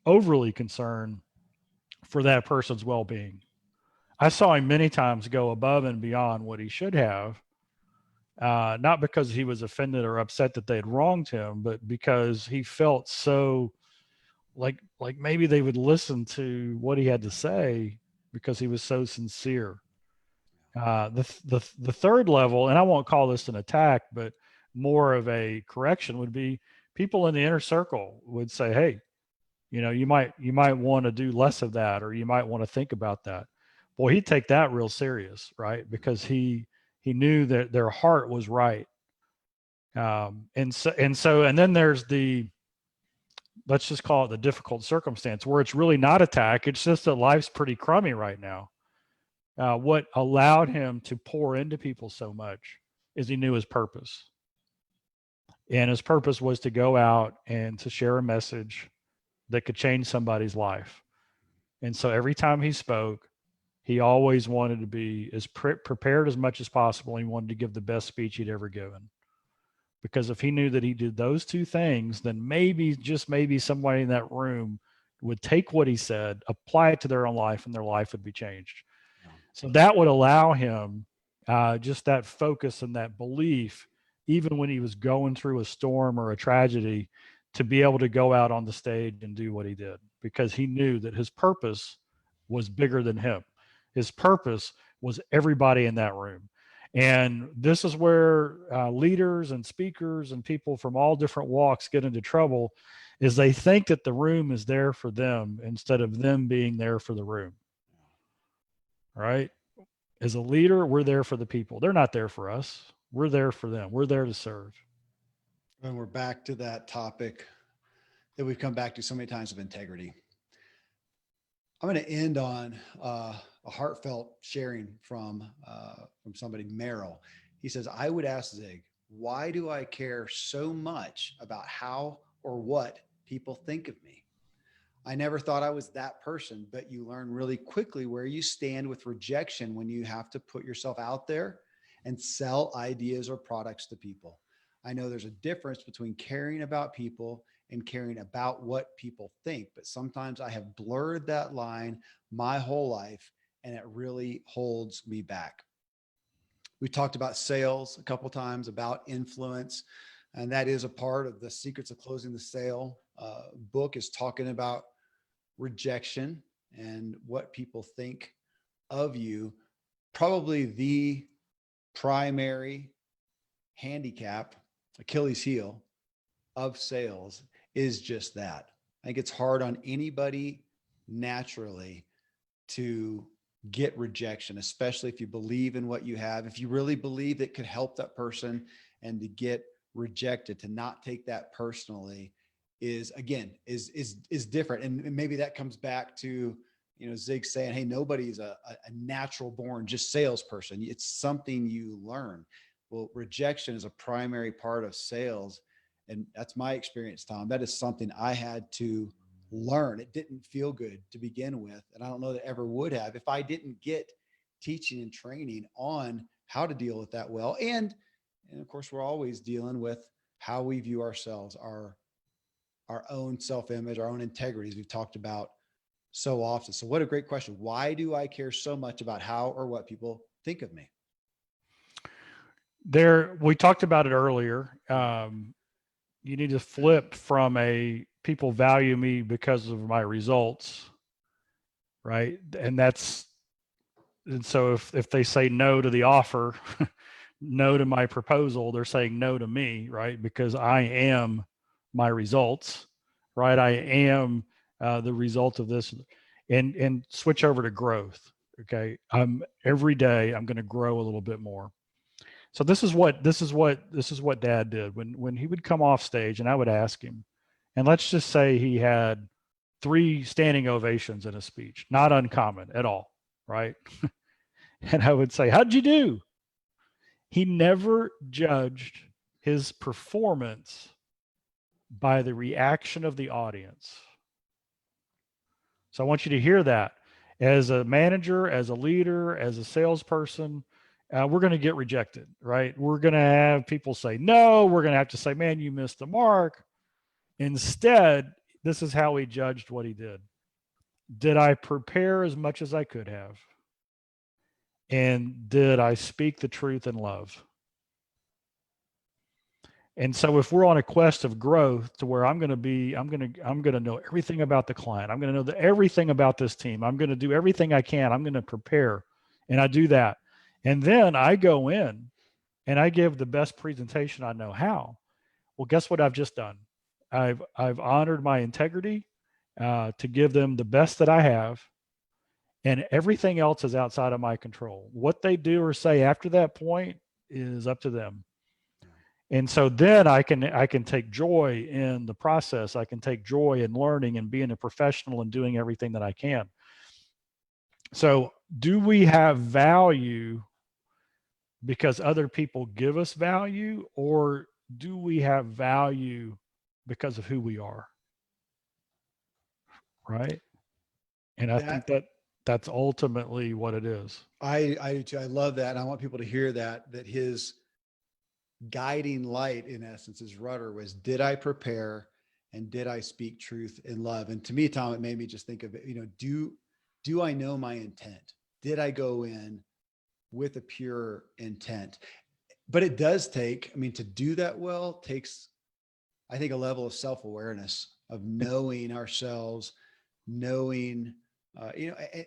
overly concerned for that person's well being. I saw him many times go above and beyond what he should have, not because he was offended or upset that they had wronged him, but because he felt so like maybe they would listen to what he had to say because he was so sincere. The third level, and I won't call this an attack, but more of a correction, would be people in the inner circle would say, "Hey, you might want to do less of that, or you might want to think about that." boy, he'd take that real serious, right? Because he knew that their heart was right. And then there's let's just call it the difficult circumstance where it's really not attack. It's just that life's pretty crummy right now. What allowed him to pour into people so much is he knew his purpose. And his purpose was to go out and to share a message that could change somebody's life. And so every time he spoke, he always wanted to be as prepared as much as possible. He wanted to give the best speech he'd ever given. Because if he knew that he did those two things, then maybe, just maybe, somebody in that room would take what he said, apply it to their own life, and their life would be changed. Yeah. So that would allow him just that focus and that belief, even when he was going through a storm or a tragedy, to be able to go out on the stage and do what he did, because he knew that his purpose was bigger than him. His purpose was everybody in that room. And this is where leaders and speakers and people from all different walks get into trouble, is they think that the room is there for them instead of them being there for the room. Right? As a leader, we're there for the people. They're not there for us. We're there for them. We're there to serve. And we're back to that topic that we've come back to so many times, of integrity. I'm going to end on a heartfelt sharing from somebody, Merrill. He says, I would ask Zig, why do I care so much about how or what people think of me? I never thought I was that person, but you learn really quickly where you stand with rejection when you have to put yourself out there and sell ideas or products to people. I know there's a difference between caring about people and caring about what people think, but sometimes I have blurred that line my whole life, and it really holds me back. We talked about sales a couple of times, about influence, and that is a part of the Secrets of Closing the Sale book, is talking about rejection and what people think of you. Probably the primary handicap, Achilles heel of sales, is just that. I think it's hard on anybody naturally to get rejection, especially if you believe in what you have. If you really believe it could help that person, and to get rejected, to not take that personally is, again, is different. And maybe that comes back to, Zig saying, hey, nobody's a natural born just salesperson. It's something you learn. Well, rejection is a primary part of sales. And that's my experience, Tom. That is something I had to learn. It didn't feel good to begin with. And I don't know that it ever would have if I didn't get teaching and training on how to deal with that well. And of course, we're always dealing with how we view ourselves, our own self-image, our own integrities we've talked about so often. So what a great question. Why do I care so much about how or what people think of me? We talked about it earlier. You need to flip from people value me because of my results, right? And so if they say no to the offer, no to my proposal, they're saying no to me, right? Because I am my results, right? I am the result of this. And switch over to growth. Okay. Every day I'm going to grow a little bit more. So this is what Dad did when he would come off stage, and I would ask him, and let's just say he had 3 standing ovations in a speech, not uncommon at all, right? And I would say, how'd you do? He never judged his performance by the reaction of the audience. So I want you to hear that. As a manager, as a leader, as a salesperson, we're going to get rejected, right? We're going to have people say no. We're going to have to say, man, you missed the mark. Instead, this is how he judged what he did. Did I prepare as much as I could have? And did I speak the truth in love? And so if we're on a quest of growth to where I'm going to know everything about the client. I'm going to know everything about this team. I'm going to do everything I can. I'm going to prepare. And I do that. And then I go in and I give the best presentation I know how. Well, guess what I've just done? I've honored my integrity to give them the best that I have. and everything else is outside of my control. What they do or say after that point is up to them. And so then I can take joy in the process. I can take joy in learning and being a professional and doing everything that I can. So do we have value because other people give us value, or do we have value because of who we are? Right. And I think That that that's ultimately what it is. I do too. I love that. And I want people to hear that his guiding light, in essence, his rudder was, did I prepare and did I speak truth in love? And to me, Tom, it made me just think of it, do I know my intent? Did I go in with a pure intent? But it does take, I mean, to do that well takes, I think, a level of self-awareness of knowing ourselves, knowing,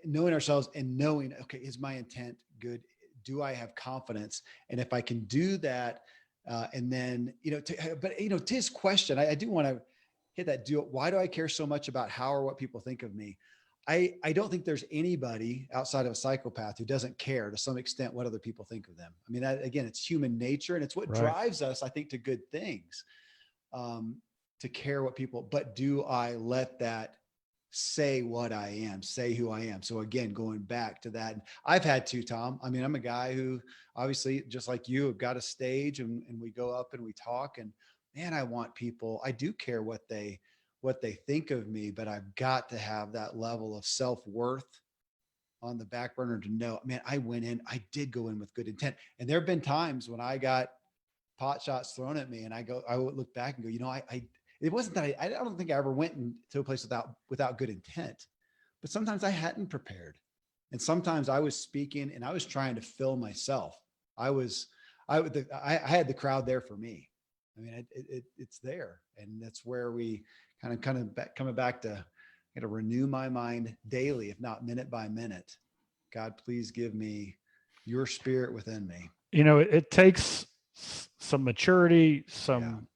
knowing ourselves and knowing, okay, is my intent good? Do I have confidence? And if I can do that, and then, to his question, I do want to hit that. Why do I care so much about how or what people think of me? I don't think there's anybody outside of a psychopath who doesn't care to some extent what other people think of them. I mean, again, it's human nature, and it's what Right. drives us, I think, to good things, to care what people, but do I let that say what I am, say who I am? So again, going back to that, I've had to, Tom. I mean, I'm a guy who obviously, just like you, have got a stage, and we go up and we talk, and man, I want people, I do care what they think of me, but I've got to have that level of self-worth on the back burner to know, man, I did go in with good intent. And there have been times when I got pot shots thrown at me, and I would look back and go, it wasn't that I don't think I ever went into a place without good intent, but sometimes I hadn't prepared. And sometimes I was speaking and I was trying to fill myself. I had the crowd there for me. I mean, it's there. And that's where we coming back to, renew my mind daily, if not minute by minute. God, please give me your spirit within me. It takes some maturity, Yeah. some,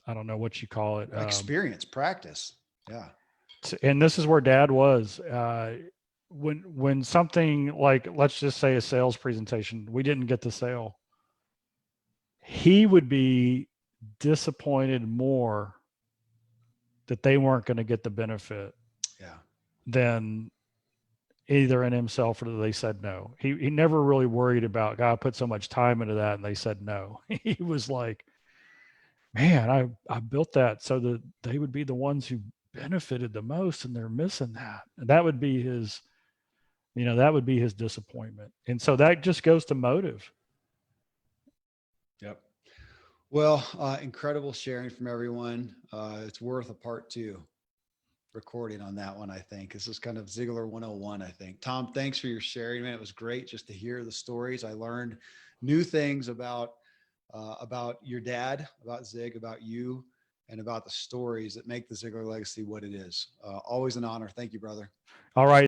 I don't know what you call it. Experience, practice. Yeah. And this is where Dad was. When something like, let's just say a sales presentation, we didn't get the sale, he would be disappointed more that they weren't going to get the benefit Yeah. than either in himself or they said no. He never really worried about, God, I put so much time into that and they said no. He was like, man, I built that so that they would be the ones who benefited the most, and they're missing that. And that would be his, that would be his disappointment. And so that just goes to motive. Yep. Well, incredible sharing from everyone. It's worth a part two recording on that one. I think this is kind of Ziglar 101. I think, Tom, thanks for your sharing, man. It was great just to hear the stories. I learned new things about your dad, about Zig, about you, and about the stories that make the Ziglar legacy what it is. Always an honor. Thank you, brother. All right.